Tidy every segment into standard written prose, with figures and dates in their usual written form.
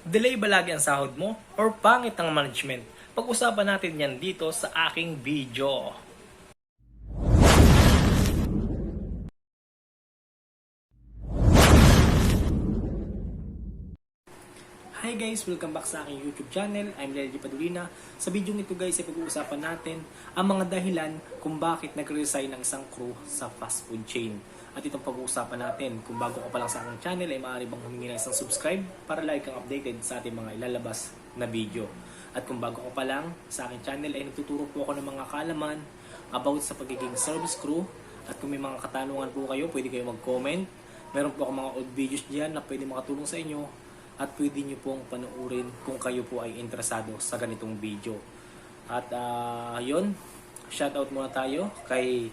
Delay ba lagi ang sahod mo or pangit ang management? Pag-usapan natin yan dito sa aking video. Hi guys! Welcome back sa aking YouTube channel. I'm Lelji Padulina. Sa video nito guys ay pag-uusapan natin ang mga dahilan kung bakit nag-resign ang isang crew sa fast food chain. At itong pag-uusapan natin, kung bago ka pa lang sa aking channel ay maaari bang humingi ng isang subscribe para lagi kang updated sa ating mga ilalabas na video. At kung bago ka pa lang sa aking channel ay nagtuturo po ako ng mga kaalaman about sa pagiging service crew. At kung may mga katanungan po kayo, pwede kayo mag-comment. Meron po ako mga old videos dyan na pwede makatulong sa inyo. At pwede nyo pong panoorin kung kayo po ay interesado sa ganitong video. At yun, shoutout muna tayo kay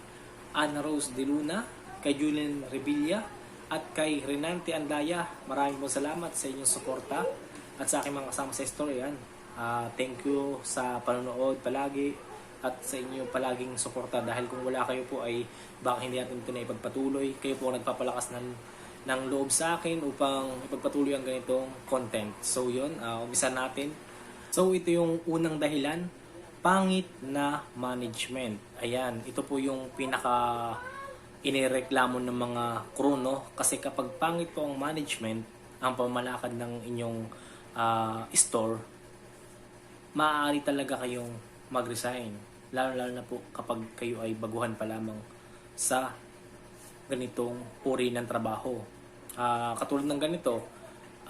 Ana Rose De Luna, kay Julian Revilla, at kay Renante Andaya. Maraming pong salamat sa inyong suporta at sa aking mga kasama sa story. Thank you sa panonood palagi at sa inyong palaging suporta, dahil kung wala kayo po ay baka hindi natin ito na ipagpatuloy. Kayo po nagpapalakas ng loob sa akin upang ipagpatuloy ang ganitong content. So yun, umpisa natin. So ito yung unang dahilan, pangit na management. Ayan, ito po yung pinaka inireklamo ng mga crew, no? Kasi kapag pangit po ang management, ang pamalakad ng inyong store, maaari talaga kayong mag-resign. Lalo na po kapag kayo ay baguhan pa lamang sa ganitong uri ng trabaho. Katulad ng ganito,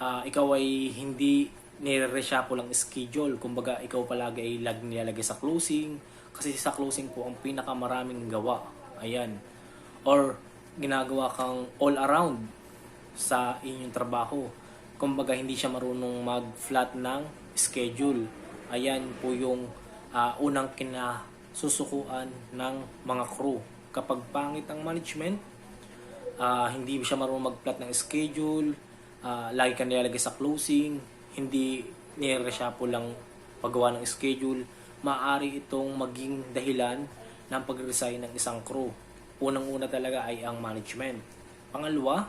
ikaw ay hindi nire-reshapo lang schedule. Kumbaga, ikaw palagi ay nilalagay sa closing. Kasi sa closing po, ang pinakamaraming gawa. Ayan. Or, ginagawa kang all around sa inyong trabaho. Kumbaga, hindi siya marunong mag-flat ng schedule. Ayan po yung unang kinasusukuan ng mga crew. Kapag pangit ang management, hindi siya marunong mag-plot ng schedule, lagi ka nilalagay sa closing, hindi nire-reshapo lang paggawa ng schedule, maaari itong maging dahilan ng pag-resign ng isang crew. Unang-una talaga ay ang management. Pangalawa,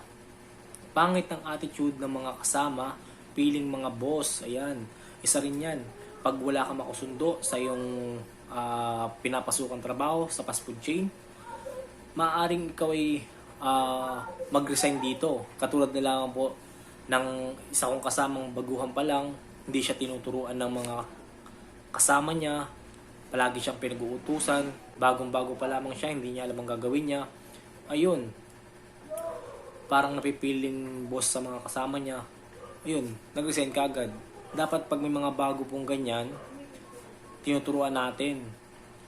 pangit ang attitude ng mga kasama, piling mga boss. Ayan, isa rin yan. Pag wala ka makusundo sa iyong pinapasukang trabaho sa fast food chain, maaaring ikaw ay mag-resign dito. Katulad na lang po ng isa kong kasamang baguhan pa lang, hindi siya tinuturuan ng mga kasama niya, palagi siyang pinag-uutusan, bagong-bago pa lamang siya, hindi niya alam ang gagawin niya. Ayun, parang napipiling boss sa mga kasama niya. Ayun, nag-resign ka agad. Dapat pag may mga bago pong ganyan, tinuturuan natin,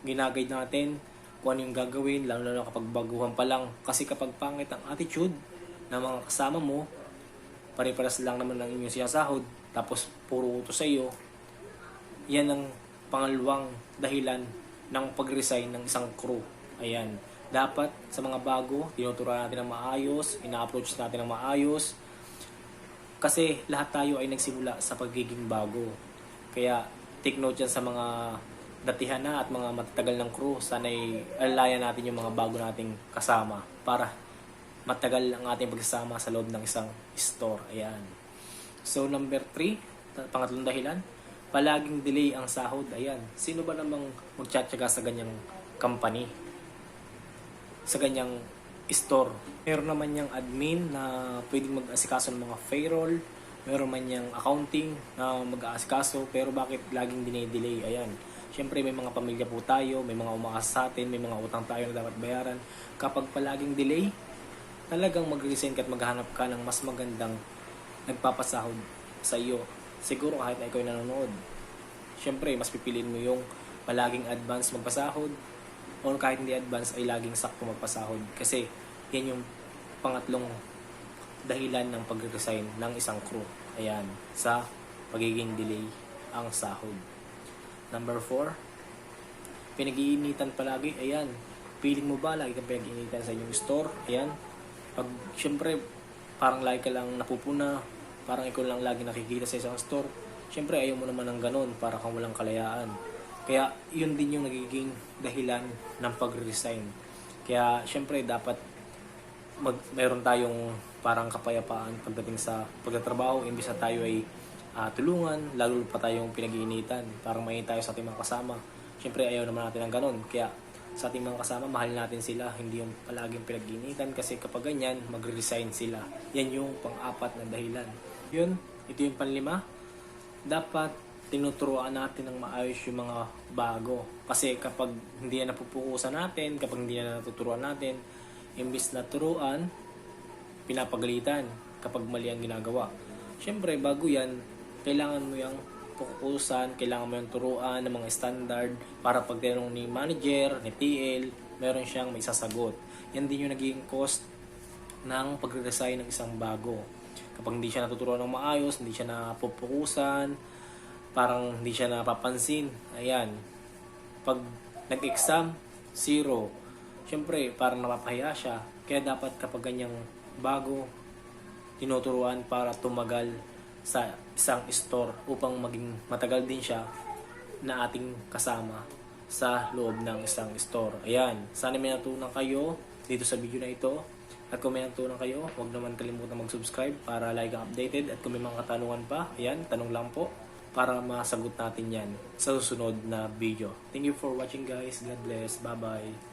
ginaguide natin kung ano yung gagawin, lalo na kapag baguhan pa lang. Kasi kapag pangit ang attitude ng mga kasama mo, pare-paras lang naman ng inyong sinasahod, tapos puro utos sa iyo, yan ang pangalawang dahilan ng pag-resign ng isang crew. Ayan, dapat sa mga bago, tinuturuan natin ng maayos, ina-approach natin ng maayos, kasi lahat tayo ay nagsimula sa pagiging bago. Kaya take note yan sa mga datihan na at mga matatagal ng crew. Sana'y alalayan natin yung mga bago nating kasama para matagal ang ating pagsasama sa loob ng isang store. Ayan. So number 3, pangatlong dahilan, palaging delay ang sahod. Ayan. Sino ba namang magtsatsaga sa ganyang company? Sa ganyang store. Meron naman niyang admin na pwedeng mag-asikaso ng mga payroll. Meron man niyang accounting na mag-aasikaso. Pero bakit laging dinay-delay? Ayan. Siyempre may mga pamilya po tayo, may mga umaasa sa atin, may mga utang tayo na dapat bayaran. Kapag palaging delay, talagang mag-resign ka at maghanap ka ng mas magandang nagpapasahod sa iyo. Siguro kahit na ikaw ay nanonood, siyempre mas pipiliin mo yung palaging advance magpasahod, o kahit hindi advance ay laging sakto magpasahod. Kasi yan yung pangatlong dahilan ng pag-resign ng isang crew. Ayan, sa pagiging delay ang sahod. Number 4, pinag-iinitan palagi. Ayan, feeling mo ba lagi kang pinag-iinitan sa inyong store? Ayan, pag syempre parang lagi ka lang napupuna, parang ikaw lang lagi nakikita sa isang store, syempre ayaw mo naman ng ganun, para kang walang kalayaan. Kaya yun din yung nagiging dahilan ng pag-resign. Kaya syempre dapat mayroon tayong parang kapayapaan pagdating sa pagtatrabaho, imbis na tayo ay tulungan, lalo pa tayong pinag-iinitan. Parang may tayo sa ating mga kasama. Siyempre ayaw naman natin ng ganun. Kaya sa ating mga kasama, mahal natin sila. Hindi yung palaging pinag-iinitan kasi kapag ganyan, magre-resign sila. Yan yung pang-apat na dahilan. Yun, ito yung panlima. Dapat tinuturuan natin ng maayos yung mga bago. Kasi kapag hindi na napupukusan natin, kapag hindi na natuturuan natin, imbis na turuan, pinapagalitan kapag mali ang ginagawa. Siyempre, bago yan, kailangan mo yung pukusan, kailangan mo yung turuan ng mga standard para pag tinanong ni manager, ni TL, meron siyang may sasagot. Yan din yung naging cost ng pagre-resign ng isang bago. Kapag hindi siya natuturuan ng maayos, hindi siya napupukusan, parang hindi siya napapansin. Ayan. Pag nag-exam, 0. Siyempre, parang napapahiya siya. Kaya dapat kapag ganyang bago, tinuturuan para tumagal sa isang store upang maging matagal din siya na ating kasama sa loob ng isang store. Ayan. Sana may natutunan kayo dito sa video na ito. At kung may natutunan kayo, huwag naman kalimutan mag-subscribe para lagi kang updated. At kung may mga katanungan pa, ayan, tanong lang po para masagot natin yan sa susunod na video. Thank you for watching guys. God bless. Bye-bye.